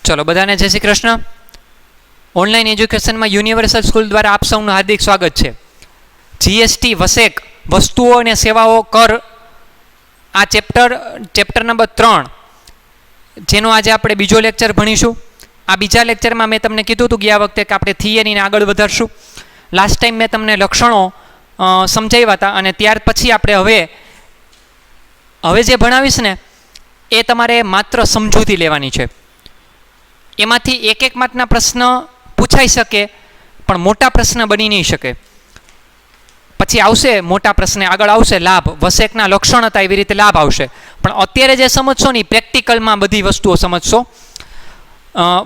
चलो बधाने जय श्री कृष्ण। ऑनलाइन एज्युकेशन में यूनिवर्सल स्कूल द्वारा आप सौનું हार्दिक स्वागत है। जीएसटी वसेक वस्तुओं और सेवाओं कर आ चेप्टर नंबर 3 जेनो आज आप बीजो लेक्चर भणीशुं। आ बीजा लेक्चर में मैं तमने कीधुं हतुं गया वखते कि आपणे थियरी ने आगळ वधारशुं। लास्ट टाइम मैं तमने लक्षणों समजाव्या हता अने त्यार पछी आपणे हवे जे भणावीश ने ए तमारे मात्र समजूती लेवानी छे। एमांथी एक एक मार्कना प्रश्न पूछाई शके पण मोटा प्रश्न बनी नहीं शके। पछी आवशे मोटा प्रश्न आगळ आवशे लाभ वसेकना लक्षण हता एवी रीते लाभ आवशे। पण अत्यारे जे समजशो ने प्रेक्टिकलमां बधी वस्तुओ समजशो।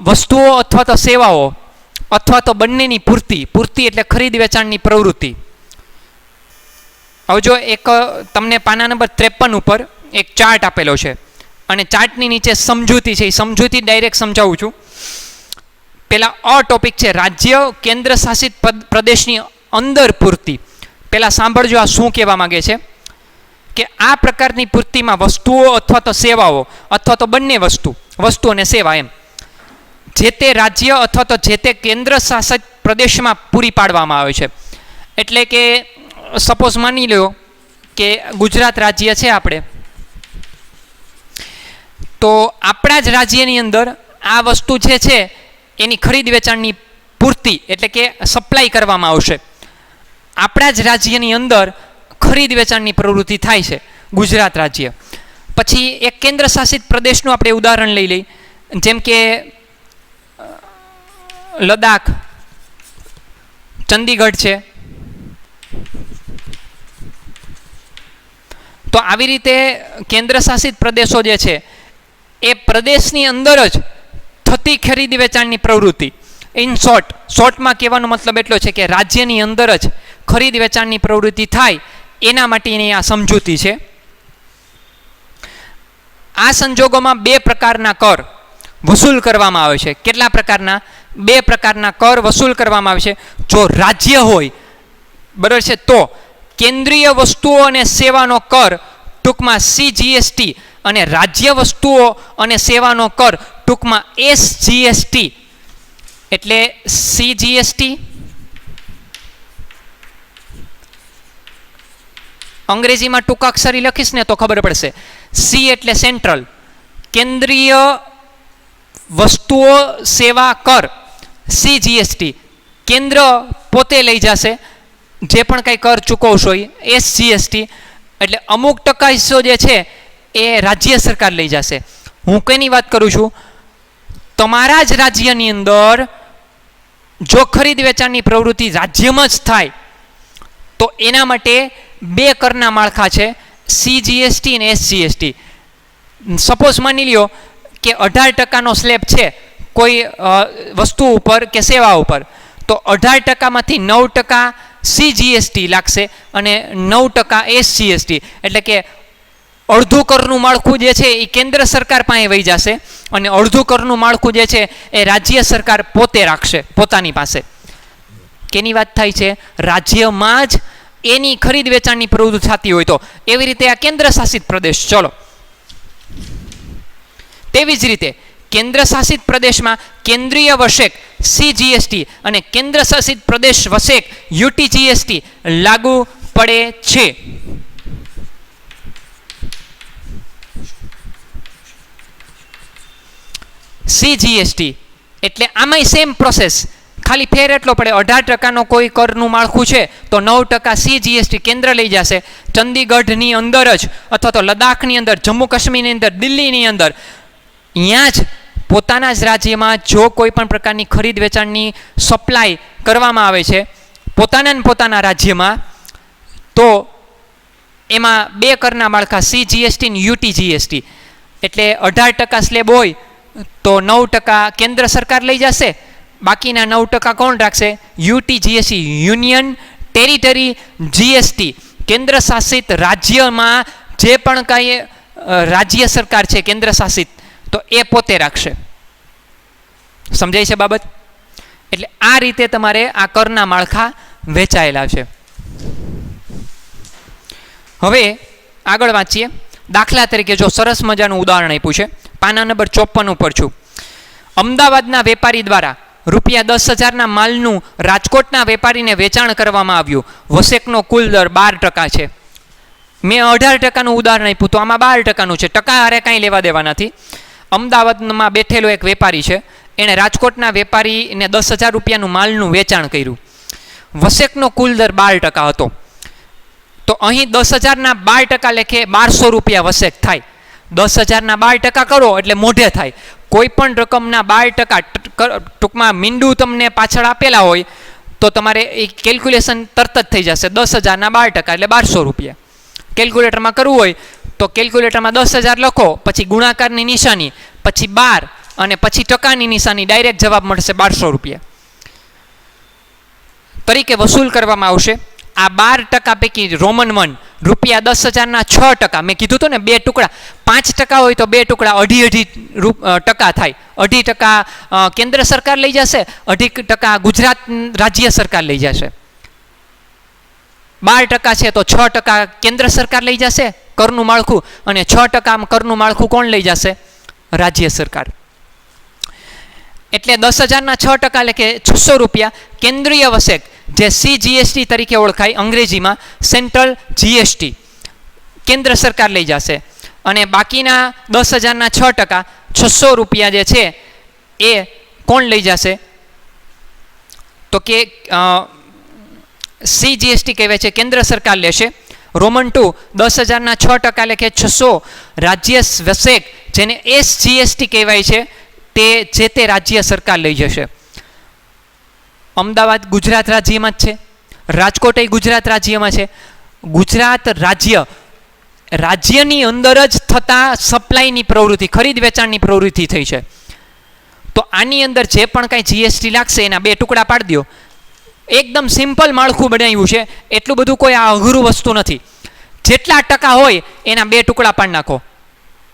वस्तुओ अथवा तो सेवाओ अथवा तो बंनेनी पूर्ति पूर्ति एटले खरीद वेचाणनी प्रवृत्ति। हवे जो एक तमने पाना नंबर 53 उपर एक चार्ट आपेलो छे અને ચાર્ટની નીચે સમજૂતી છે। એ સમજૂતી ડાયરેક્ટ સમજાવું છું। પેલા અ ટોપિક છે રાજ્ય કેન્દ્ર શાસિત પ્રદેશની અંદર પૂર્તિ। પહેલાં સાંભળજો આ શું કહેવા માગે છે કે આ પ્રકારની પૂર્તિમાં વસ્તુઓ અથવા તો સેવાઓ અથવા તો બંને વસ્તુ અને સેવા એમ જે તે રાજ્ય અથવા તો જે તે કેન્દ્ર શાસિત પ્રદેશમાં પૂરી પાડવામાં આવે છે। એટલે કે સપોઝ માની લો કે ગુજરાત રાજ્ય છે આપણે, तो आपणा ज राज्यनी अंदर आ वस्तु जे छे एनी खरीद वेचाणनी पूर्ति एटले के सप्लाय करवामां आवशे। आपणा ज राज्यनी अंदर खरीद वेचाणनी प्रवृत्ति थाय छे गुजरात राज्य। पछी एक केन्द्र शासित प्रदेशनुं आपणे उदाहरण लई लई, जेम के लद्दाख, चंडीगढ़ छे। तो आवी रीते केन्द्र शासित प्रदेशो जे छे ए प्रदेशनी अंदर ज थती खरीद वेचाणनी प्रवृत्ति। इन शॉर्ट में कहेवानो मतलब एटलो छे के राज्यनी अंदर ज खरीद वेचाणनी प्रवृत्ति थाय एना माटेनी आ समजूती छे। आ संजोगोमां बे प्रकारना कर वसूल करवामां आवे छे। केटला प्रकारना? बे प्रकारना कर वसूल करवामां आवे छे। जो राज्य होय बराबर छे तो केंद्रीय वस्तुओं अने सेवानो कर टूंकमां CGST અને રાજ્ય વસ્તુઓ અને સેવાનો કર ટૂંકમાં SGST એટલે CGST અંગ્રેજીમાં ટૂંકાક્ષરી લખીશ ને તો ખબર પડશે। C એટલે સેન્ટ્રલ કેન્દ્રીય વસ્તુઓ સેવા કર CGST કેન્દ્ર પોતે લઈ જશે જે પણ કંઈ કર ચૂકવશો SGST એટલે અમુક ટકા હિસ્સો જે છે એ રાજ્ય સરકાર લઈ જશે। હું કેની વાત કરું છું? તમારા જ રાજ્યની અંદર જો ખરીદ વેચાણની પ્રવૃત્તિ રાજ્યમાં જ થાય તો એના માટે બે કરના માળખા છે CGST અને SGST। સપોઝ માની લ્યો કે 18% સ્લેબ છે કોઈ વસ્તુ ઉપર કે સેવા ઉપર, તો 18%માંથી 9% CGST લાગશે અને 9% SGST એટલે કે અડધું કરનું માળખું જે છે એ કેન્દ્ર સરકાર પાસે વહી જશે અને અડધું કરનું માળખું જે છે એ રાજ્ય સરકાર પોતે રાખશે પોતાની પાસે। કેની વાત થાય છે? રાજ્યમાં જ એની ખરીદ વેચાણની પ્રવૃત્તિ થતી હોય તો એવી રીતે આ કેન્દ્ર શાસિત પ્રદેશ। ચલો તેવી જ રીતે કેન્દ્ર શાસિત પ્રદેશમાં કેન્દ્રીય વસેક CGST અને કેન્દ્ર શાસિત પ્રદેશ વસેક UTGST લાગુ પડે છે। CGST એટલે આમાંય સેમ પ્રોસેસ, ખાલી ફેર એટલો પડે 18%નો કોઈ કરનું માળખું છે તો 9% CGST કેન્દ્ર લઈ જશે। ચંદીગઢની અંદર જ અથવા તો લદ્દાખની અંદર, જમ્મુ કાશ્મીરની અંદર, દિલ્હીની અંદર અહીંયા જ પોતાના જ રાજ્યમાં જો કોઈ પણ પ્રકારની ખરીદ વેચાણની સપ્લાય કરવામાં આવે છે પોતાના રાજ્યમાં તો એમાં બે કરના માળખા CGST અને UTGST એટલે 18% સ્લેબ હોય તો 9% કેન્દ્ર સરકાર લઈ જશે, બાકીના 9% કોણ રાખશે? UTGST યુનિયન ટેરિટરી GST કેન્દ્ર શાસિત રાજ્યમાં જે પણ કાંઈ રાજ્ય સરકાર છે કેન્દ્ર શાસિત તો એ પોતે રાખશે। સમજાય છે બાબત? એટલે આ રીતે તમારે આ કરના માળખા વહેંચાયેલા છે। હવે આગળ વાંચીએ। દાખલા તરીકે જો સરસ મજાનું ઉદાહરણ આપ્યું છે, પાના નંબર 54 ઉપર છું। અમદાવાદના વેપારી દ્વારા ₹10,000 માલનું રાજકોટના વેપારીને વેચાણ કરવામાં આવ્યું. વસેકનો કુલ દર 12% છે. મેં 18%નું ઉદાહરણ આપ્યું, તો આમાં 12%નું છે. ટકા હારે કાંઈ લેવા દેવા નથી. અમદાવાદમાં બેઠેલો એક વેપારી છે, એણે રાજકોટના વેપારીને ₹10,000 માલનું વેચાણ કર્યું. વસેકનો કુલ દર 12% હતો. તો અહીં 10,000ના 12% લેખે ₹1200 વસેક થાય. 10,000ના 12% કરો એટલે મોઢે થાય. કોઈ પણ રકમના 12%, ટૂંકમાં મીંડું તમને પાછળ આપેલા હોય તો તમારે એ કેલ્ક્યુલેશન તરત જ થઈ જશે. 10,000ના 12% એટલે ₹1200. કેલ્ક્યુલેટરમાં કરવું હોય તો કેલ્ક્યુલેટરમાં 10,000 લખો, પછી ગુણાકારની નિશાની, પછી 12 અને પછી ટકાની નિશાની, ડાયરેક્ટ જવાબ મળશે ₹1200 તરીકે વસૂલ કરવામાં આવશે. આ 12% પૈકી રોમન 1 ₹10,000ના 6%, મેં કીધું હતું ને 2 ટુકડા, 5% હોય તો 2 ટુકડા 2.5% થાય. 2.5% કેન્દ્ર સરકાર લઈ જશે, 2.5% ગુજરાત રાજ્ય સરકાર લઈ જશે. 12% છે તો 6% કેન્દ્ર સરકાર લઈ જશે કરનું માળખું, અને 6% કરનું માળખું કોણ લઈ જશે? રાજ્ય સરકાર. એટલે 10,000ના 6% એટલે કે ₹600 કેન્દ્રીય વસેક, જે CGST તરીકે ઓળખાય અંગ્રેજીમાં, સેન્ટ્રલ GST, કેન્દ્ર સરકાર લઈ જશે. અને બાકીના 10,000ના 6% ₹600 જે છે એ કોણ લઈ જશે? તો કે CGST કહેવાય છે, કેન્દ્ર સરકાર લેશે. રોમન 2 10,000ના 6% એટલે કે 600 રાજ્ય વસેક, જેને SGST કહેવાય છે, તે રાજ્ય સરકાર લઈ જશે. અમદાવાદ ગુજરાત રાજ્યમાં જ છે, રાજકોટ એ ગુજરાત રાજ્યમાં છે. ગુજરાત રાજ્યની અંદર જ થતા સપ્લાયની પ્રવૃત્તિ, ખરીદ વેચાણની પ્રવૃત્તિ થઈ છે. તો આની અંદર જે પણ કાંઈ GST લાગશે એના 2 ટુકડા પાડી દો. એકદમ સિમ્પલ માળખું બનાવ્યું છે, એટલું બધું કોઈ આ અઘરું વસ્તુ નથી. જેટલા ટકા હોય એના 2 ટુકડા પાડી નાખો.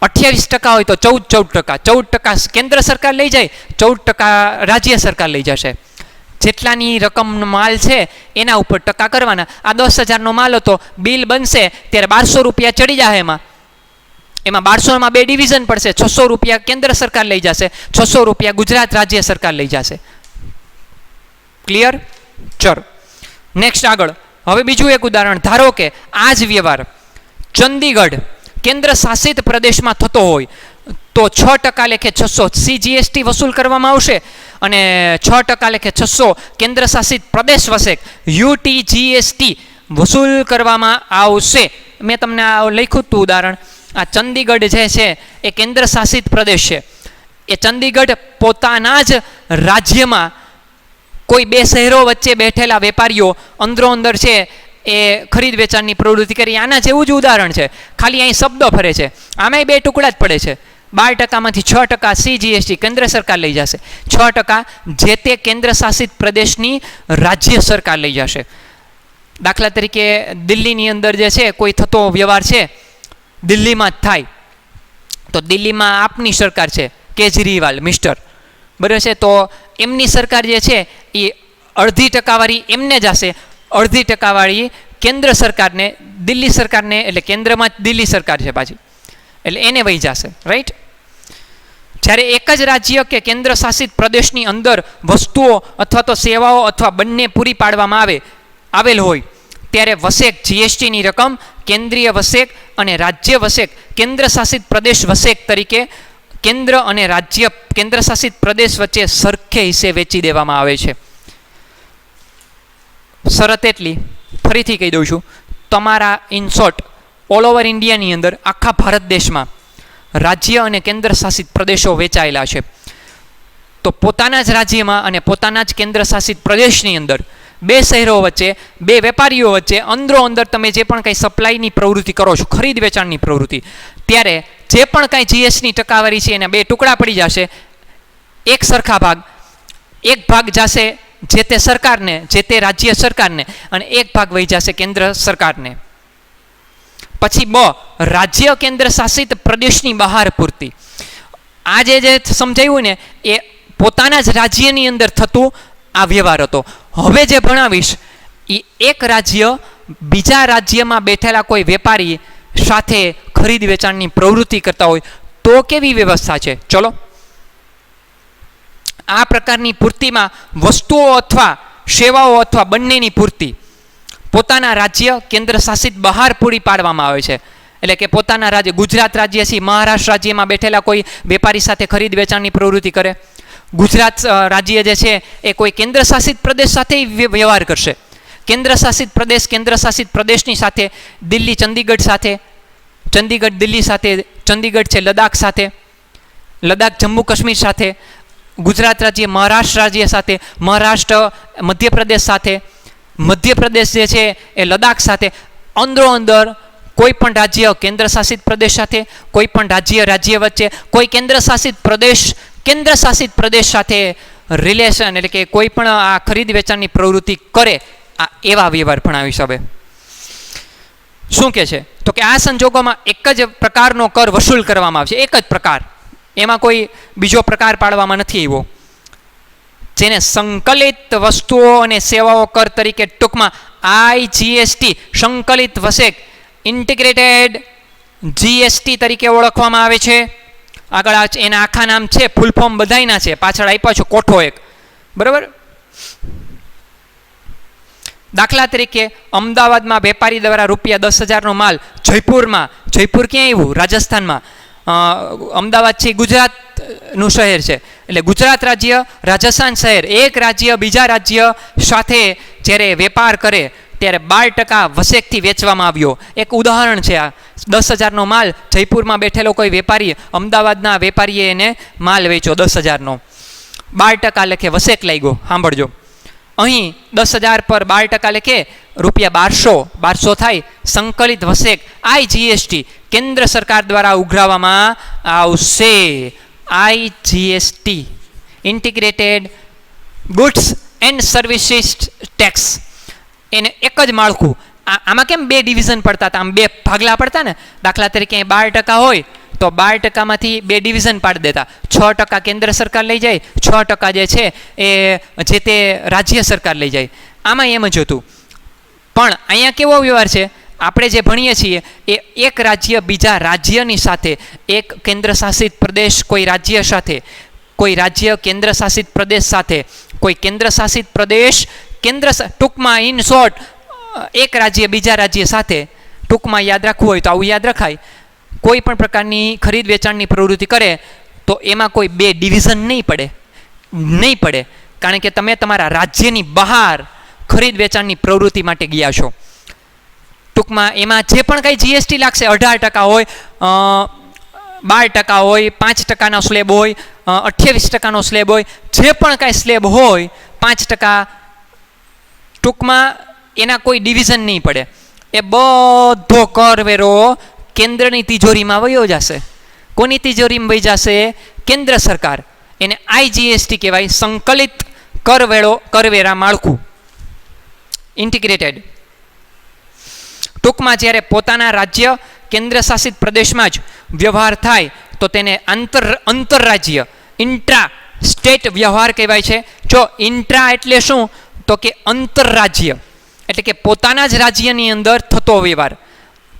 28% હોય તો 14%, 14% કેન્દ્ર સરકાર લઈ જાય, 14% રાજ્ય સરકાર લઈ જશે. જેટલાની રકમ માલ છે એના ઉપર ટકા કરવાના. આ 10,000નો માલ હતો, બિલ બનશે ત્યારે ₹1200 ચડી જાય. એમાં 1200માં 2 ડિવિઝન પડશે. ₹600 કેન્દ્ર સરકાર લઈ જશે, ₹600 ગુજરાત રાજ્ય સરકાર લઈ જશે. ક્લિયર? ચલો નેક્સ્ટ આગળ. હવે બીજું એક ઉદાહરણ. ધારો કે આ જ વ્યવહાર ચંદીગઢ કેન્દ્ર શાસિત પ્રદેશમાં થતો હોય તો 6% લેખે 600 CGST વસૂલ કરવામાં આવશે, અને 6% લેખે 600 કેન્દ્ર શાસિત પ્રદેશ વસેક UTGST વસૂલ કરવામાં આવશે. મેં તમને લખ્યું હતું ઉદાહરણ. આ ચંદીગઢ જે છે એ કેન્દ્ર શાસિત પ્રદેશ છે. એ ચંદીગઢ પોતાના જ રાજ્યમાં કોઈ 2 શહેરો વચ્ચે બેઠેલા વેપારીઓ અંદરો અંદર છે એ ખરીદ વેચાણની પ્રવૃત્તિ કરી. આના જેવું જ ઉદાહરણ છે, ખાલી અહીં શબ્દો ફરે છે. આમાંય 2 ટુકડા જ પડે છે. 12%માંથી 6% CGST કેન્દ્ર સરકાર લઈ જશે, 6% જે તે કેન્દ્ર શાસિત પ્રદેશની રાજ્ય સરકાર લઈ જશે. દાખલા તરીકે દિલ્હીની અંદર જે છે કોઈ થતો વ્યવહાર છે, દિલ્હીમાં જ થાય, તો દિલ્હીમાં આપની સરકાર છે, કેજરીવાલ મિસ્ટર, બરાબર છે. તો એમની સરકાર જે છે એ 0.5% એમને જશે, 0.5% કેન્દ્ર સરકારને, દિલ્હી સરકારને, એટલે કેન્દ્રમાં દિલ્હી સરકાર છે પાછી, એટલે એને વહી જશે. રાઈટ? જ્યારે એક જ રાજ્ય કે કેન્દ્ર શાસિત પ્રદેશની અંદર વસ્તુઓ અથવા તો સેવાઓ અથવા બંને પૂરી પાડવામાં આવેલ હોય ત્યારે વસેક GSTની રકમ કેન્દ્રીય વસેક અને રાજ્ય વસેક કેન્દ્ર શાસિત પ્રદેશ વસેક તરીકે કેન્દ્ર અને રાજ્ય કેન્દ્ર શાસિત પ્રદેશ વચ્ચે સરખે હિસ્સે વેચી દેવામાં આવે છે. શરત એટલી, ફરીથી કહી દઉં છું, તમારા ઇન શોર્ટ ઓલ ઓવર ઇન્ડિયાની અંદર આખા ભારત દેશમાં રાજ્ય અને કેન્દ્ર શાસિત પ્રદેશો વેચાયેલા છે. તો પોતાના જ રાજ્યમાં અને પોતાના જ કેન્દ્ર શાસિત પ્રદેશની અંદર 2 શહેરો વચ્ચે 2 વેપારીઓ વચ્ચે અંદરો અંદર તમે જે પણ કંઈ સપ્લાયની પ્રવૃત્તિ કરો છો, ખરીદ વેચાણની પ્રવૃત્તિ, ત્યારે જે પણ કાંઈ GSTની ટકાવારી છે એના 2 ટુકડા પડી જશે. એક સરખા ભાગ, એક ભાગ જશે જે તે સરકારને, જે તે રાજ્ય સરકારને, અને એક ભાગ વહી જશે કેન્દ્ર સરકારને. પછી રાજ્ય કેન્દ્ર શાસિત પ્રદેશની બહાર પૂરતી. આ જે સમજાયું ને એ પોતાના જ રાજ્યની અંદર થતું આ વ્યવહાર હતો. હવે જે ભણાવીશ એ એક રાજ્ય બીજા રાજ્યમાં બેઠેલા કોઈ વેપારી સાથે ખરીદ વેચાણની પ્રવૃત્તિ કરતા હોય તો કેવી વ્યવસ્થા છે. ચલો આ પ્રકારની પૂર્તિમાં વસ્તુઓ અથવા સેવાઓ અથવા બંનેની પૂર્તિ પોતાના રાજ્ય કેન્દ્ર શાસિત બહાર પૂરી પાડવામાં આવે છે. એટલે કે પોતાના રાજ્ય, ગુજરાત રાજ્ય છે, મહારાષ્ટ્ર રાજ્યમાં બેઠેલા કોઈ વેપારી સાથે ખરીદ વેચાણની પ્રવૃત્તિ કરે. ગુજરાત રાજ્ય જે છે એ કોઈ કેન્દ્ર શાસિત પ્રદેશ સાથે વ્યવહાર કરશે. કેન્દ્ર શાસિત પ્રદેશની સાથે દિલ્હી ચંદીગઢ સાથે, ચંદીગઢ દિલ્હી સાથે, ચંદીગઢ છે લદ્દાખ સાથે, લદ્દાખ જમ્મુ કાશ્મીર સાથે, ગુજરાત રાજ્ય મહારાષ્ટ્ર રાજ્ય સાથે, મહારાષ્ટ્ર મધ્યપ્રદેશ સાથે, મધ્યપ્રદેશ જે છે એ લદ્દાખ સાથે, અંદરો અંદર કોઈ પણ રાજ્ય કેન્દ્ર શાસિત પ્રદેશ સાથે, કોઈ પણ રાજ્ય વચ્ચે, કોઈ કેન્દ્ર શાસિત પ્રદેશ સાથે રિલેશન, એટલે કે કોઈ પણ આ ખરીદ વેચાણની પ્રવૃત્તિ કરે, આ એવા વ્યવહાર ભણાવીશ. હવે શું કે છે તો કે આ સંજોગોમાં એક જ પ્રકારનો કર વસૂલ કરવામાં આવશે. એક જ પ્રકાર, એમાં કોઈ બીજો પ્રકાર પાડવામાં નથી આવ્યો. જેને સંકલિત વસ્તુઓ અને સેવાઓ કર તરીકે ટૂંકમાં IGST સંકલિત વસેક ઇન્ટિગ્રેટેડ GST તરીકે ઓળખવામાં આવે છે. આગળ એના આખા નામ છે, ફૂલ ફોર્મ બધાયના છે, પાછળ આપ્યા છે કોઠો એક, બરાબર. દાખલા તરીકે અમદાવાદમાં વેપારી દ્વારા ₹10,000નો માલ જયપુર ક્યાં આવ્યું? રાજસ્થાનમાં. અમદાવાદ છે ગુજરાતનું શહેર છે, એટલે ગુજરાત રાજ્ય રાજસ્થાન શહેર, એક રાજ્ય બીજા રાજ્ય સાથે જ્યારે વેપાર કરે ત્યારે 12% વસેકથી વેચવામાં આવ્યો. એક ઉદાહરણ છે આ. 10,000નો માલ જયપુરમાં બેઠેલો કોઈ વેપારી, અમદાવાદના વેપારીએ એને માલ વેચ્યો 10,000નો, 12% લેખે વસેક લાગ્યો. સાંભળજો, અહીં 10,000 પર 12% લેખે ₹1200 થાય. સંકલિત વસેક IGST કેન્દ્ર સરકાર દ્વારા ઉઘરાવવામાં આવશે. IGST integrated goods and services tax. એને એક જ માળખું. આમાં કેમ બે ડિવિઝન પડતા હતા, આમ બે ભાગલા પડતા ને. દાખલા તરીકે 12% હોય તો 12%માંથી બે ડિવિઝન પાડી દેતા. 6% કેન્દ્ર સરકાર લઈ જાય, 6% જે છે એ જે તે રાજ્ય સરકાર લઈ જાય. આમાં એમ જ હતું. પણ અહીંયા કેવો વ્યવહાર છે, આપણે જે ભણીએ છીએ એ એક રાજ્ય બીજા રાજ્યની સાથે, એક કેન્દ્ર શાસિત પ્રદેશ કોઈ રાજ્ય સાથે, કોઈ રાજ્ય કેન્દ્ર શાસિત પ્રદેશ સાથે, કોઈ કેન્દ્ર શાસિત પ્રદેશ ટૂંકમાં ઇન શોર્ટ એક રાજ્ય બીજા રાજ્ય સાથે, ટૂંકમાં યાદ રાખવું હોય તો આવું યાદ રખાય. કોઈ પણ પ્રકારની ખરીદ વેચાણની પ્રવૃત્તિ કરે તો એમાં કોઈ બે ડિવિઝન નહીં પડે, કારણ કે તમે તમારા રાજ્યની બહાર ખરીદ વેચાણની પ્રવૃત્તિ માટે ગયા છો. ટૂંકમાં એમાં જે પણ કંઈ GST લાગશે, 18% હોય, 12% હોય, 5%નો સ્લેબ હોય, 28%નો સ્લેબ હોય, જે પણ કાંઈ સ્લેબ હોય 5%, ટૂંકમાં એના કોઈ ડિવિઝન નહીં પડે. એ બધો કરવેરો કેન્દ્રની તિજોરીમાં વયો જશે. કોની તિજોરીમાં વહી જશે? કેન્દ્ર સરકાર. એને IGST કહેવાય, સંકલિત કરવેરા માળખું, ઇન્ટિગ્રેટેડ. ટૂંકમાં જ્યારે પોતાના રાજ્ય કેન્દ્ર શાસિત પ્રદેશમાં જ વ્યવહાર થાય તો તેને આંતરરાજ્ય ઇન્ટ્રા સ્ટેટ વ્યવહાર કહેવાય છે. જો ઇન્ટ્રા એટલે શું તો કે આંતરરાજ્ય, એટલે કે પોતાના જ રાજ્યની અંદર થતો વ્યવહાર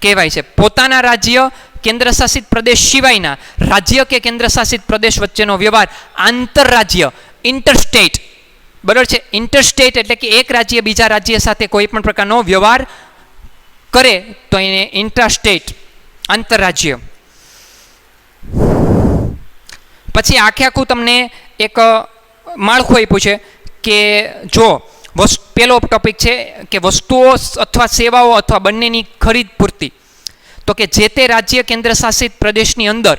કહેવાય છે. પોતાના રાજ્ય કેન્દ્ર શાસિત પ્રદેશ સિવાયના રાજ્ય કે કેન્દ્ર શાસિત પ્રદેશ વચ્ચેનો વ્યવહાર આંતરરાજ્ય, ઇન્ટરસ્ટેટ, બરાબર છે. ઇન્ટરસ્ટેટ એટલે કે એક રાજ્ય બીજા રાજ્ય સાથે કોઈ પણ પ્રકારનો વ્યવહાર કરે તો એને ઇન્ટ્રાસ્ટેટ, આંતરરાજ્ય. પછી આખું તમને એક માળખું આપ્યું છે કે જો પેલો ટોપિક છે કે વસ્તુઓ અથવા સેવાઓ અથવા બંનેની ખરીદ પૂર્તિ, તો કે જે તે રાજ્ય કેન્દ્ર શાસિત પ્રદેશની અંદર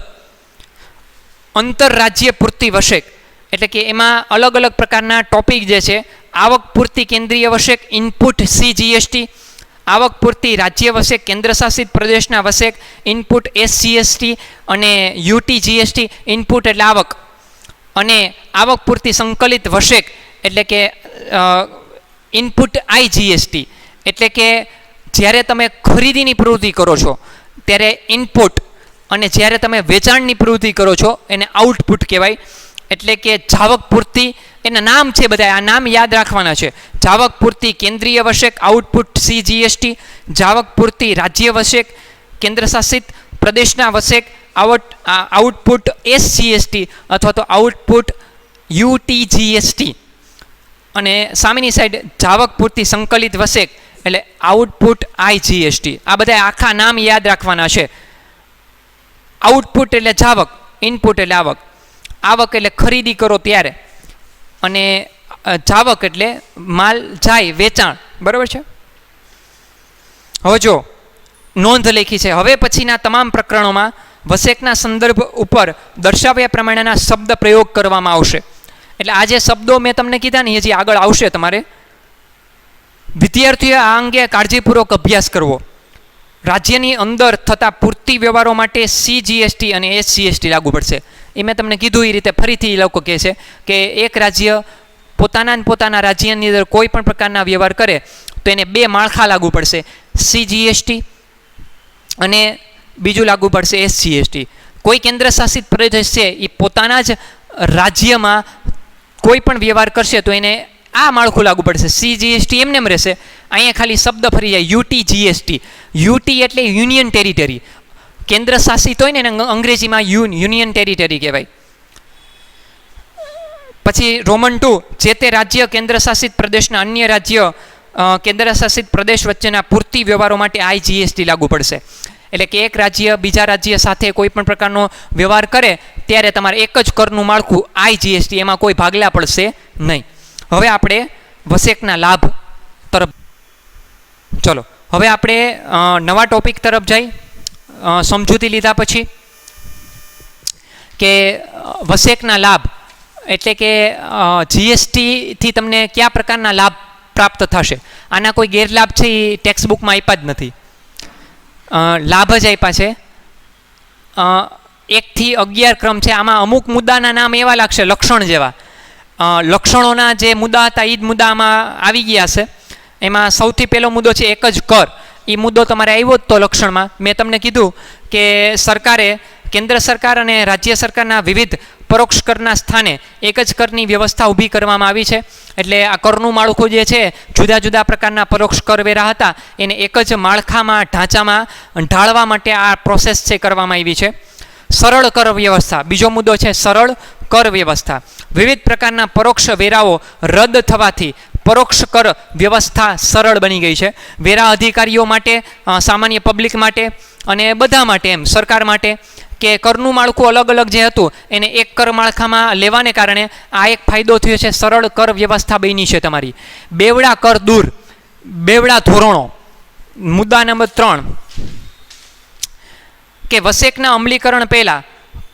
આંતરરાજ્ય પૂર્તિ વશેક, એટલે કે એમાં અલગ અલગ પ્રકારના ટોપિક જે છે. આવક પૂર્તિ કેન્દ્રીય વશેક ઇનપુટ CGST, આવક પૂર્તિ રાજ્ય વશેક કેન્દ્ર શાસિત પ્રદેશના વશેક ઇનપુટ SGST, અને UTGST ઇનપુટ એટલે આવક, અને આવક પૂર્તિ સંકલિત વશેક એટલે કે ઇનપુટ IGST, એટલે કે જ્યારે તમે ખરીદીની પ્રવૃત્તિ કરો છો ત્યારે ઇનપુટ, અને જ્યારે તમે વેચાણની પ્રવૃત્તિ કરો છો એને આઉટપુટ કહેવાય. એટલે કે જાવક પૂર્તિ, એના નામ છે બધા, આ નામ યાદ રાખવાના છે. જાવક પૂર્તિ કેન્દ્રીય વશેક આઉટપુટ CGST, જાવક પૂર્તિ રાજ્ય વશેક કેન્દ્ર શાસિત પ્રદેશના વશેક આઉટપુટ SGST અથવા તો આઉટપુટ UTGST. અને સામેની સાઈડ જાવક પૂરતી સંકલિત વસેક એટલે આઉટપુટ IGST. આ બધા આખા નામ યાદ રાખવાના છે. આઉટપુટ એટલે જાવક, ઇનપુટ એટલે આવક, આવક એટલે ખરીદી કરો ત્યારે, અને જાવક એટલે માલ જાય વેચાણ. બરાબર છે. હવે જો નોંધ લખી છે, હવે પછીના તમામ પ્રકરણોમાં વસેકના સંદર્ભ ઉપર દર્શાવ્યા પ્રમાણેના શબ્દ પ્રયોગ કરવામાં આવશે. એટલે આ જે શબ્દો મેં તમને કીધા ને એ હજી આગળ આવશે. તમારે વિદ્યાર્થીઓએ આ અંગે કાળજીપૂર્વક અભ્યાસ કરવો. રાજ્યની અંદર થતા પૂર્તિ વ્યવહારો માટે CGST અને SGST લાગુ પડશે. એ મેં તમને કીધું એ રીતે ફરીથી એ લોકો કહે છે કે એક રાજ્ય પોતાના રાજ્યની અંદર કોઈ પણ પ્રકારના વ્યવહાર કરે તો એને બે માળખા લાગુ પડશે, CGST અને બીજું લાગુ પડશે SGST. કોઈ કેન્દ્ર શાસિત પ્રદેશ છે એ પોતાના જ રાજ્યમાં કોઈ પણ વ્યવહાર કરશે તો એને આ માળખું લાગુ પડશે. CGST એમને એમ રહેશે. અહીંયા ખાલી શબ્દ ફરી જાય, UTGST. UT એટલે યુનિયન ટેરિટરી. કેન્દ્ર શાસિત હોય ને એને અંગ્રેજીમાં યુનિયન ટેરિટરી કહેવાય. પછી રોમન 2, જે તે રાજ્ય કેન્દ્ર શાસિત પ્રદેશના અન્ય રાજ્ય કેન્દ્ર શાસિત પ્રદેશ વચ્ચેના પૂર્તિ વ્યવહારો માટે IGST લાગુ પડશે. એટલે કે એક રાજ્ય બીજા રાજ્ય સાથે કોઈ પણ પ્રકારનો વ્યવહાર કરે ત્યારે તમારે એક જ કરનું માળખું IGST, એમાં કોઈ ભાગલા પડશે નહીં. હવે આપણે વસેકના લાભ તરફ ચલો. હવે આપણે નવા ટોપિક તરફ જઈ. સમજૂતી લીધા પછી કે વસેકના લાભ એટલે કે GSTથી તમને કયા પ્રકારના લાભ પ્રાપ્ત થશે. આના કોઈ ગેરલાભ છે એ ટેક્સ્ટ બુકમાં આપ્યા જ નથી. લાભ જ આપ્યા છે. 1 થી 11 ક્રમ છે. આમાં અમુક મુદ્દાના નામ એવા લાગશે લક્ષણ જેવા. લક્ષણોના જે મુદ્દા હતા એ જ મુદ્દા આમાં આવી ગયા છે. એમાં સૌથી પહેલો મુદ્દો છે એક જ કર. એ મુદ્દો તમારે આવ્યો જ તો લક્ષણમાં. મેં તમને કીધું કે સરકારે, કેન્દ્ર સરકાર અને રાજ્ય સરકારના વિવિધ પરોક્ષ કરના સ્થાને એક જ કરની વ્યવસ્થા ઊભી કરવામાં આવી છે. એટલે આ કરનું માળખું જે છે, જુદા જુદા પ્રકારના પરોક્ષ કરવેરા હતા એને એક જ માળખામાં ઢાંચામાં ઢાળવા માટે આ પ્રોસેસ છે કરવામાં આવી છે. સરળ કર વ્યવસ્થા બીજો મુદ્દો છે. સરળ કર વ્યવસ્થા. વિવિધ પ્રકારના પરોક્ષ વેરાઓ રદ થવાથી પરોક્ષ કર વ્યવસ્થા સરળ બની ગઈ છે. વેરા અધિકારીઓ માટે, સામાન્ય પબ્લિક માટે અને બધા માટે, એમ સરકાર માટે, કે કરનું માળખું અલગ અલગ જે હતું એને એક કર માળખામાં લેવાને કારણે આ એક ફાયદો થયો છે. સરળ કર વ્યવસ્થા બની છે તમારી. બેવડા કર દૂર. બેવડા ધોરણો. મુદ્દા નંબર 3 કે વસેકના અમલીકરણ પહેલાં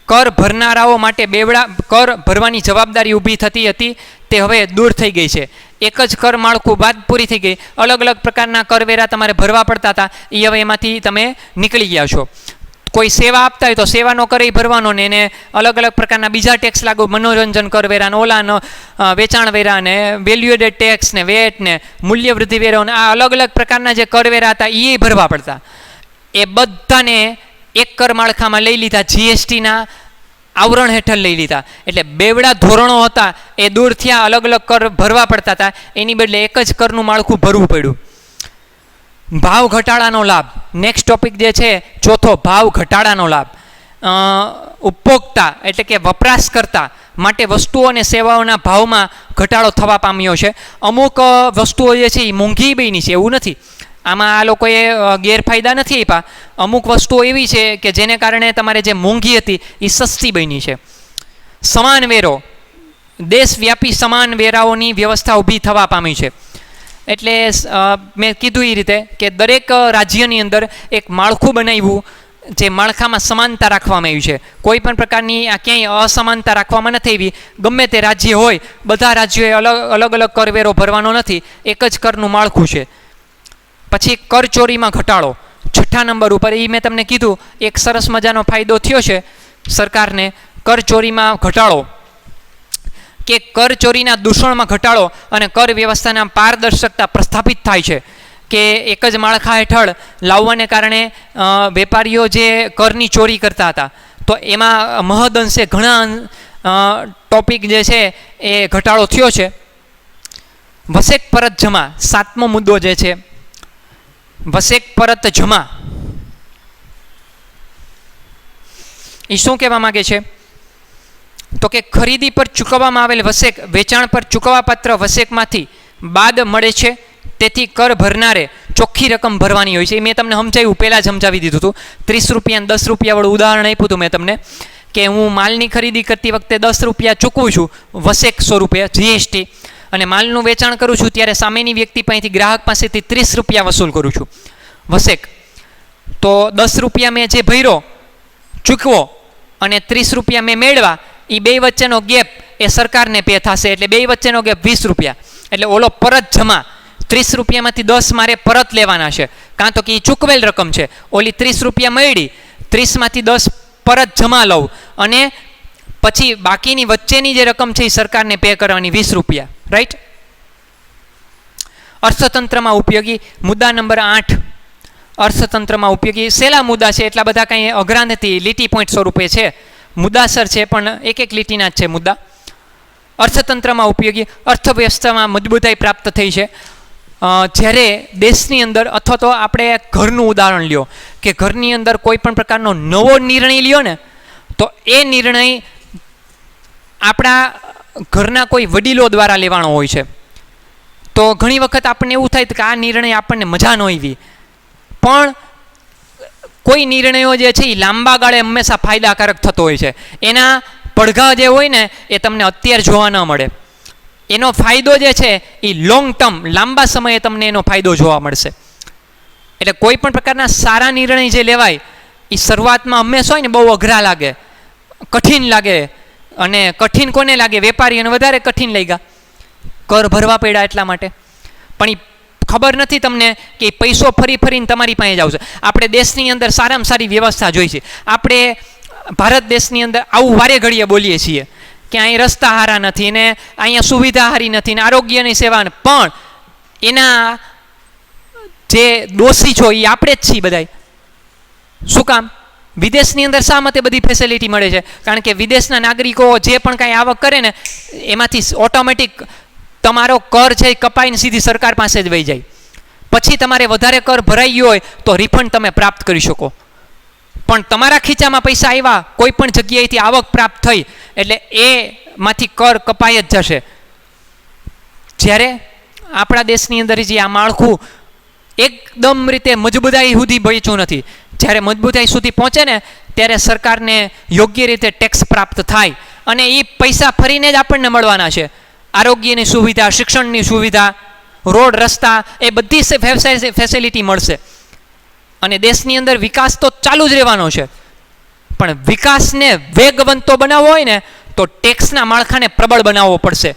કર ભરનારાઓ માટે બેવડા કર ભરવાની જવાબદારી ઊભી થતી હતી તે હવે દૂર થઈ ગઈ છે. એક જ કર માળખું બાદ પૂરી થઈ ગઈ. અલગ અલગ પ્રકારના કરવેરા તમારે ભરવા પડતા હતા, એ હવે એમાંથી તમે નીકળી ગયા છો. કોઈ સેવા આપતા હોય તો સેવાનો કર ભરવાનો ને એને અલગ અલગ પ્રકારના બીજા ટેક્સ લાગુ, મનોરંજન કરવેરા ને ઓલાનો વેચાણ વેરા ને વેલ્યુ એડેડ ટેક્સ ને વેટ ને મૂલ્ય વૃદ્ધિ વેરો ને આ અલગ અલગ પ્રકારના જે કરવેરા હતા એ ભરવા પડતા. એ બધાને એક કર માળખામાં લઈ લીધા, GSTના આવરણ હેઠળ લઈ લીધા. એટલે બેવડા ધોરણો હતા એ દૂર થયા, અલગ અલગ કર ભરવા પડતા હતા, એની બદલે એક જ કરનું માળખું ભરવું પડ્યું. ભાવ ઘટાડાનો લાભ. નેક્સ્ટ ટોપિક જે છે ચોથો, ભાવ ઘટાડાનો લાભ. ઉપભોક્તા એટલે કે વપરાશકર્તા માટે વસ્તુઓ અને સેવાઓના ભાવમાં ઘટાડો થવા પામ્યો છે. અમુક વસ્તુઓ જે છે એ મોંઘી બની છે એવું નથી. આમાં આ લોકોએ ગેરફાયદા નથી આપ્યા. અમુક વસ્તુઓ એવી છે કે જેને કારણે તમારે જે મોંઘી હતી એ સસ્તી બની છે. સમાન વેરો. દેશવ્યાપી સમાન વેરાઓની વ્યવસ્થા ઊભી થવા પામી છે. એટલે મેં કીધું એ રીતે કે દરેક રાજ્યની અંદર એક માળખું બનાવ્યું જે માળખામાં સમાનતા રાખવામાં આવી છે. કોઈ પણ પ્રકારની આ ક્યાંય અસમાનતા રાખવામાં નથી આવી. ગમે તે રાજ્ય હોય, બધા રાજ્યોએ અલગ અલગ કરવેરો ભરવાનો નથી, એક જ કરનું માળખું છે. પછી કરચોરીમાં ઘટાડો. 6થા નંબર ઉપર એ મેં તમને કીધું એક સરસ મજાનો ફાયદો થયો છે સરકારને, કરચોરીમાં ઘટાડો. કે કરચોરીના દૂષણમાં ઘટાડો અને કર વ્યવસ્થાના પારદર્શકતા પ્રસ્થાપિત થાય છે. કે એક જ માળખા હેઠળ લાવવાને કારણે વેપારીઓ જે કરની ચોરી કરતા હતા તો એમાં મહદઅંશે ઘણા ટોપિક જે છે એ ઘટાડો થયો છે. વસેક પરત જમા. 7મો મુદ્દો જે છે વસેક પરત જમા. એ શું કહેવા માગે છે? તો કે ખરીદી પર ચૂકવવામાં આવેલ વસેક વેચાણ પર ચૂકવવાપાત્ર વસેકમાંથી બાદ મળે છે, તેથી કર ભરનારે ચોખ્ખી રકમ ભરવાની હોય છે. એ મેં તમને સમજાવ્યું, પહેલાં જ સમજાવી દીધું હતું. 30 રૂપિયા 10 રૂપિયાવાળું ઉદાહરણ આપ્યું હતું મેં તમને, કે હું માલની ખરીદી કરતી વખતે 10 રૂપિયા ચૂકવું છું વસેક 100 રૂપિયા જીએસટી, અને માલનું વેચાણ કરું છું ત્યારે સામેની વ્યક્તિ પાસેથી ગ્રાહક પાસેથી 30 રૂપિયા વસૂલ કરું છું વસેક. તો 10 રૂપિયા મેં જે ભર્યો ચૂકવો અને 30 રૂપિયા મેં મેળવા, એ બે વચ્ચેનો ગેપ એ સરકારને પે થશે, એટલે બે વચ્ચેનો ગેપ 20 રૂપિયા. એટલે ઓલો પરત જમા 30 રૂપિયામાંથી 10 મારે પરત લેવાના છે, કાં તો કે એ ચૂકવેલ રકમ છે. ઓલી 30 રૂપિયા મળી, 30માંથી 10 પરત જમા લઉં, અને પછી બાકીની વચ્ચેની જે રકમ છે એ સરકારને પે કરવાની 20 રૂપિયા. રાઈટ. અર્થતંત્રમાં ઉપયોગી મુદ્દા નંબર 8. અર્થતંત્રમાં ઉપયોગી સહેલા મુદ્દા છે, એટલા બધા કંઈ અઘરા નથી, લીટી પોઈન્ટ સ્વરૂપે છે, મુદ્દાસર છે, પણ એક એક લીટીના જ છે મુદ્દા. અર્થતંત્રમાં ઉપયોગી અર્થવ્યવસ્થામાં મજબૂતાઈ પ્રાપ્ત થઈ છે જ્યારે દેશની અંદર, અથવા તો આપણે ઘરનું ઉદાહરણ લ્યો કે ઘરની અંદર કોઈ પણ પ્રકારનો નવો નિર્ણય લ્યો ને, તો એ નિર્ણય આપણા ઘરના કોઈ વડીલો દ્વારા લેવાનો હોય છે. તો ઘણી વખત આપણને એવું થાય કે આ નિર્ણય આપણને મજા ન આવી, પણ કોઈ નિર્ણયો જે છે એ લાંબા ગાળે હંમેશા ફાયદાકારક થતો હોય છે. એના પડઘા જે હોય ને એ તમને અત્યારે જોવા ન મળે. એનો ફાયદો જે છે એ લોંગ ટર્મ, લાંબા સમયે તમને એનો ફાયદો જોવા મળશે. એટલે કોઈ પણ પ્રકારના સારા નિર્ણય જે લેવાય એ શરૂઆતમાં હંમેશા હોય ને બહુ અઘરા લાગે, કઠિન લાગે. અને કઠિન કોને લાગે? વેપારીઓને વધારે કઠિન લાગ્યા, કર ભરવા પડ્યા એટલા માટે. પણ એ ખબર નથી તમને કે પૈસો ફરી ફરીને તમારી પાસે જ આવશે. આપણે દેશની અંદર સારામાં સારી વ્યવસ્થા જોઈ છે. આપણે ભારત દેશની અંદર આવું વારે ઘડીએ બોલીએ છીએ કે અહીં રસ્તા સારા નથી ને અહીંયા સુવિધા સારી નથી ને આરોગ્યની સેવા, પણ એના જે દોષી છો એ આપણે જ છીએ બધાય. શું કામ? વિદેશની અંદર શા માટે બધી ફેસિલિટી મળે છે? કારણ કે વિદેશના નાગરિકો જે પણ કાંઈ આવક કરે ને એમાંથી ઓટોમેટિક તમારો કર છે એ કપાઈને સીધી સરકાર પાસે જ વહી જાય. પછી તમારે વધારે કર ભરાઈ ગયો હોય તો રિફંડ તમે પ્રાપ્ત કરી શકો. પણ તમારા ખીચામાં પૈસા આવ્યા, કોઈ પણ જગ્યાએથી આવક પ્રાપ્ત થઈ, એટલે એમાંથી કર કપાઈ જ જશે. જ્યારે આપણા દેશની અંદર જે આ માળખું એકદમ રીતે મજબૂતાઈ સુધી પહોંચ્યું નથી. જ્યારે મજબૂતાઈ સુધી પહોંચે ને ત્યારે સરકારને યોગ્ય રીતે ટેક્સ પ્રાપ્ત થાય અને એ પૈસા ફરીને જ આપણને મળવાના છે. આરોગ્યની સુવિધા, શિક્ષણની સુવિધા, રોડ રસ્તા, એ બધી ફેસિલિટી મળશે. અને દેશની અંદર વિકાસ તો ચાલુ જ રહેવાનો છે. પણ વિકાસને વેગવંતો બનાવવો હોય ને તો ટેક્સના માળખાને પ્રબળ બનાવવો પડશે.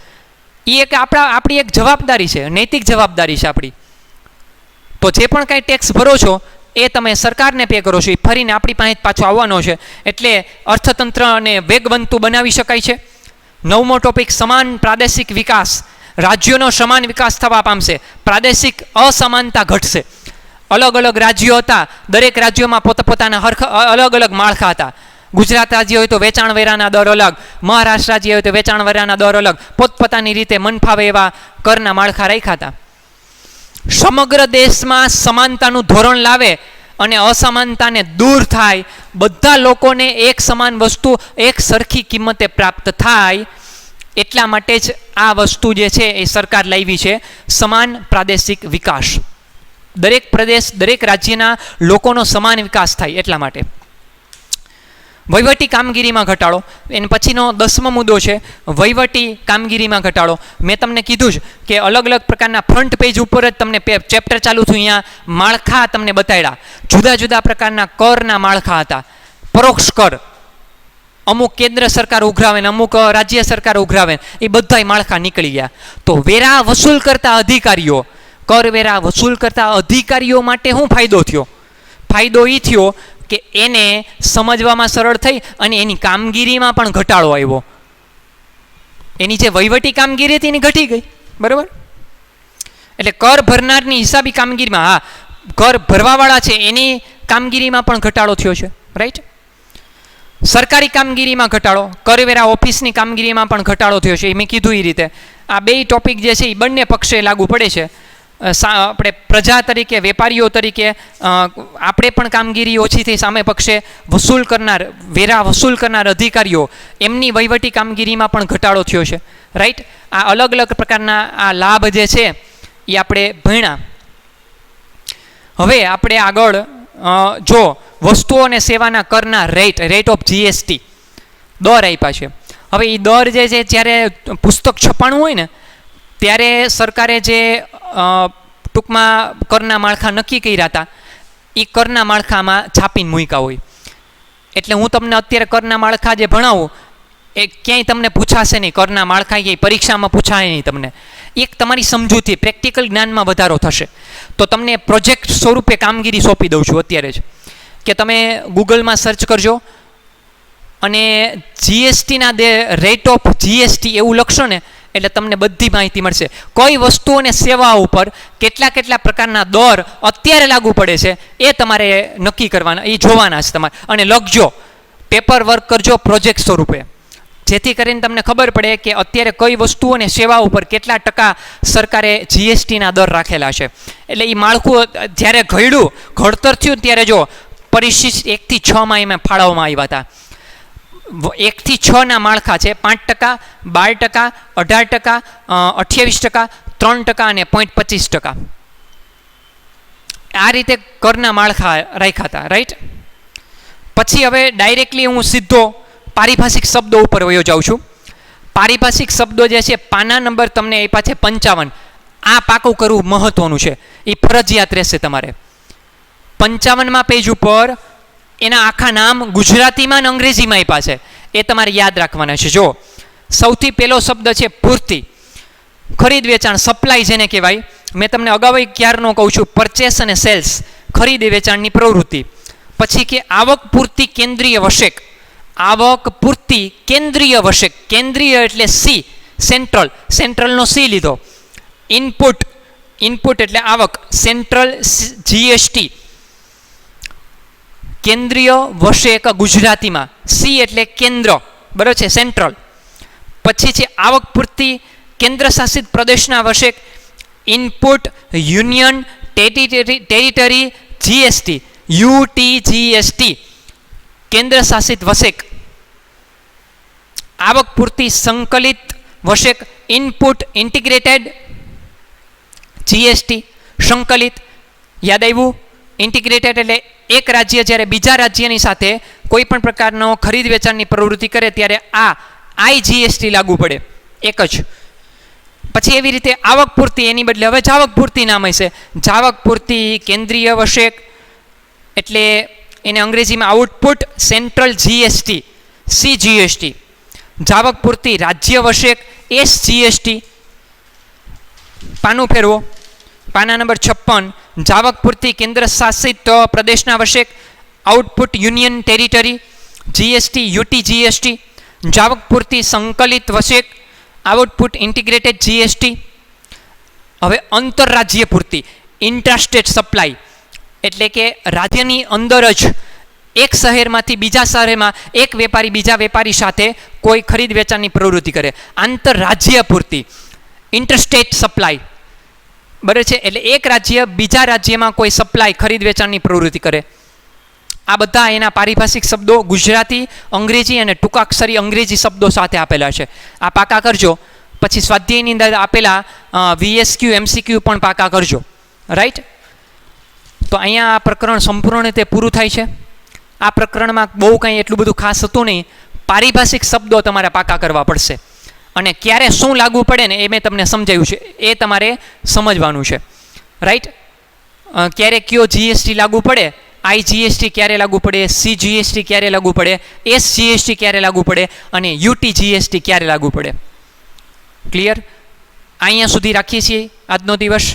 એ એક આપણી એક જવાબદારી છે, નૈતિક જવાબદારી છે આપણી. તો જે પણ કાંઈ ટેક્સ ભરો છો એ તમે સરકારને પે કરો છો, એ ફરીને આપણી પાસે પાછો આવવાનો છે. એટલે અર્થતંત્રને વેગવંતું બનાવી શકાય છે. 9મો ટોપિક, સમાન પ્રાદેશિક વિકાસ. રાજ્યોનો સમાન વિકાસ થવા પામશે, પ્રાદેશિક અસમાનતા ઘટશે. અલગ અલગ રાજ્યો હતા, દરેક રાજ્યોમાં પોતપોતાના અલગ અલગ માળખા હતા. ગુજરાત રાજ્ય હોય તો વેચાણ વેરાના દર અલગ, મહારાષ્ટ્ર રાજ્ય હોય તો વેચાણ વેરાના દર અલગ, પોતપોતાની રીતે મન ફાવે એવા કરના માળખા રાખ્યા હતા. સમગ્ર દેશમાં સમાનતાનું ધોરણ લાવે અને અસમાનતાને દૂર થાય, બધા લોકોને એક સમાન વસ્તુ એક સરખી કિંમતે પ્રાપ્ત થાય, એટલા માટે જ આ વસ્તુ જે છે એ સરકાર લાવી છે, સમાન પ્રાદેશિક વિકાસ. દરેક પ્રદેશ, દરેક રાજ્યના લોકોનો સમાન વિકાસ થાય એટલા માટે. વહીવટી કામગીરીમાં ઘટાડો. એને પછીનો 10મો મુદ્દો છે વહીવટી કામગીરીમાં ઘટાડો. મેં તમને કીધું જ કે અલગ અલગ પ્રકારના ફ્રન્ટ પેજ ઉપર જ તમને ચેપ્ટર ચાલુ થયું, અહીંયા માળખા તમને બતાવ્યા. જુદા જુદા પ્રકારના કરના માળખા હતા. પરોક્ષ કર અમુક કેન્દ્ર સરકાર ઉઘરાવે ને અમુક રાજ્ય સરકાર ઉઘરાવે, એ બધાય માળખા નીકળી ગયા. તો વેરા વસૂલ કરતા અધિકારીઓ, કરવેરા વસૂલ કરતા અધિકારીઓ માટે શું ફાયદો થયો? ફાયદો એ થયો કે એને સમજવામાં સરળ થઈ અને એની કામગીરીમાં પણ ઘટાડો આવ્યો. એની જે વહીવટી કામગીરી હતી એની ઘટી ગઈ. બરાબર? એટલે કર ભરનારની હિસાબી કામગીરીમાં, હા, કર ભરવાવાળા છે એની કામગીરીમાં પણ ઘટાડો થયો છે. રાઈટ? સરકારી કામગીરીમાં ઘટાડો, કરવેરા ઓફિસની કામગીરીમાં પણ ઘટાડો થયો છે. એ મેં કીધું એ રીતે આ બે ટોપિક જે છે એ બંને પક્ષે લાગુ પડે છે. આપણે પ્રજા તરીકે, વેપારીઓ તરીકે આપણે પણ કામગીરી ઓછી થઈ, સામે પક્ષે વસૂલ કરનાર, વેરા વસૂલ કરનાર અધિકારીઓ એમની વહીવટી કામગીરીમાં પણ ઘટાડો થયો છે. રાઈટ. આ અલગ અલગ પ્રકારના આ લાભ જે છે એ આપણે ભણ્યા. હવે આપણે આગળ જો વસ્તુઓ અને સેવાના કરના રેટ ઓફ જીએસટી દર આપ્યા છે. હવે એ દર જે છે, જ્યારે પુસ્તક છપાણું હોય ને ત્યારે સરકારે જે ટૂંકમાં કરના માળખા નક્કી કર્યા હતા એ કરના માળખામાં છાપીને મૂક્યા હોય. એટલે હું તમને અત્યારે કરના માળખા જે ભણાવું એ ક્યાંય તમને પૂછાશે નહીં. કરના માળખા ક્યાંય પરીક્ષામાં પૂછાય નહીં તમને. એક તમારી સમજૂતી, પ્રેક્ટિકલ જ્ઞાનમાં વધારો થશે. તો તમને પ્રોજેક્ટ સ્વરૂપે કામગીરી સોંપી દઉં છું અત્યારે જ, કે તમે ગૂગલમાં સર્ચ કરજો અને જીએસટીના રેટ ઓફ જીએસટી એવું લખશો ને એટલે તમને બધી માહિતી મળશે. કઈ વસ્તુઓ અને સેવાઓ ઉપર કેટલા પ્રકારના દર અત્યારે લાગુ પડે છે એ તમારે નક્કી કરવાના, એ જોવાના છે તમારે. અને લખજો, પેપર વર્ક કરજો પ્રોજેક્ટ સ્વરૂપે, જેથી કરીને તમને ખબર પડે કે અત્યારે કઈ વસ્તુઓ અને સેવાઓ ઉપર કેટલા ટકા સરકારે જીએસટીના દર રાખેલા છે. એટલે એ માળખું જ્યારે ઘડતર થયું ત્યારે જો પરિશિષ્ટ 1 થી 6 એમાં ફાળવવામાં આવ્યા હતા. 1 થી 6 માળખા છે, 5%, 12%, 18%, 28%, 3% અને 0.25%. આ રીતે કરના માળખા રાખ્યા હતા. રાઈટ. પછી હવે ડાયરેક્ટલી હું સીધો પારિભાષિક શબ્દો ઉપર વયો જાઉં છું. પારિભાષિક શબ્દો જે છે, પાના નંબર તમને આપ્યા છે 55. આ પાકું કરવું મહત્વનું છે, એ ફરજિયાત રહેશે તમારે. 55મા પેજ ઉપર એના આખા નામ ગુજરાતીમાં અને અંગ્રેજીમાં આપ્યા છે, એ તમારે યાદ રાખવાના છે. જો સૌથી પહેલો શબ્દ છે પૂર્તિ, ખરીદ વેચાણ, સપ્લાય જેને કહેવાય. મેં તમને અગાઉ ક્યારનો કહું છું, પરચેસ અને સેલ્સ, ખરીદ વેચાણની પ્રવૃત્તિ. પછી કે આવક પૂર્તિ કેન્દ્રીય વશેક, આવક પૂર્તિ કેન્દ્રીય વશેક, કેન્દ્રીય એટલે સી, સેન્ટ્રલનો સી લીધો. ઇનપુટ એટલે આવક, સેન્ટ્રલ જીએસટી, કેન્દ્રીય વશેક ગુજરાતીમાં, સી એટલે કેન્દ્ર, બરાબર છે, સેન્ટ્રલ. પછી છે આવક પૂર્તિ કેન્દ્ર શાસિત પ્રદેશના વશેક, ઇનપુટ યુનિયન ટેરિટરી જીએસટી, યુટીજીએસટી, કેન્દ્ર શાસિત વશેક. આવક પૂર્તિ સંકલિત વશેક, ઇનપુટ ઇન્ટિગ્રેટેડ જીએસટી, સંકલિત. યાદ આવ્યું? ઇન્ટિગ્રેટેડ એટલે એક રાજ્ય જ્યારે બીજા રાજ્યની સાથે કોઈ પણ પ્રકારનો ખરીદ વેચાણની પ્રવૃત્તિ કરે ત્યારે આ આઈજીએસટી લાગુ પડે, એક જ. પછી એવી રીતે આવક પૂર્તિ, એની બદલે હવે જાવક પૂર્તિ નામ હશે. જાવક પૂર્તિ કેન્દ્રીય વશેક એટલે એને અંગ્રેજીમાં આઉટપુટ સેન્ટ્રલ જીએસટી, સીજીએસટી. જાવક પૂર્તિ રાજ્ય વશેક, એસજીએસટી. પાનું ફેરવો, પાના નંબર 56. જાવક પૂર્તિ કેન્દ્ર શાસિત પ્રદેશના વશેક, આઉટપુટ યુનિયન ટેરિટરી જીએસટી, યુટીજીએસટી. જાવક પૂર્તિ સંકલિત વશેક, આઉટપુટ ઇન્ટિગ્રેટેડ જીએસટી. હવે આંતરરાજ્ય પૂર્તિ, ઇન્ટ્રાસ્ટેટ સપ્લાય, એટલે કે રાજ્યની અંદર જ એક શહેરમાંથી બીજા શહેરમાં એક વેપારી બીજા વેપારી સાથે કોઈ ખરીદ વેચાણની પ્રવૃત્તિ કરે, આંતરરાજ્ય પૂર્તિ. ઇન્ટરસ્ટેટ સપ્લાય, બરાબર છે, એટલે એક રાજ્ય બીજા રાજ્યમાં કોઈ સપ્લાય ખરીદ વેચાણની પ્રવૃત્તિ કરે. આ બધા એના પારિભાષિક શબ્દો ગુજરાતી, અંગ્રેજી અને ટૂંકાક્ષરી અંગ્રેજી શબ્દો સાથે આપેલા છે. આ પાકા કરજો. પછી સ્વાધ્યાયની અંદર આપેલા VSQ MCQ પણ પાકા કરજો. રાઈટ. તો અહીંયા આ પ્રકરણ સંપૂર્ણ રીતે પૂરું થાય છે. આ પ્રકરણમાં બહુ કંઈ એટલું બધું ખાસ હતું નહીં. પારિભાષિક શબ્દો તમારે પાકા કરવા પડશે અને ક્યારે શું લાગુ પડે ને એ મેં તમને સમજાવ્યું છે, એ તમારે સમજવાનું છે. રાઈટ. ક્યારે કયો જીએસટી લાગુ પડે, આઈજીએસટી ક્યારે લાગુ પડે, સીજીએસટી ક્યારે લાગુ પડે, એસજીએસટી ક્યારે લાગુ પડે અને યુટીજીએસટી ક્યારે લાગુ પડે. ક્લિયર? અહીંયા સુધી રાખીએ છીએ આજનો દિવસ.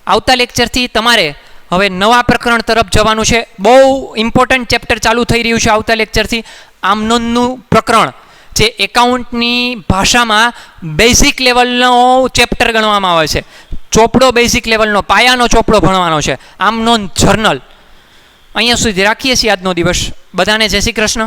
આવતા લેક્ચરથી તમારે હવે નવા પ્રકરણ તરફ જવાનું છે. બહુ ઇમ્પોર્ટન્ટ ચેપ્ટર ચાલુ થઈ રહ્યું છે આવતા લેક્ચરથી. આમનોંધનું પ્રકરણ જે એકાઉન્ટની ભાષામાં બેઝિક લેવલનો ચેપ્ટર ગણવામાં આવે છે. ચોપડો બેઝિક લેવલનો પાયાનો ચોપડો ભણવાનો છે, આમનોંધ જર્નલ. અહીંયા સુધી રાખીએ છીએ આજનો દિવસ. બધાને જય શ્રી કૃષ્ણ.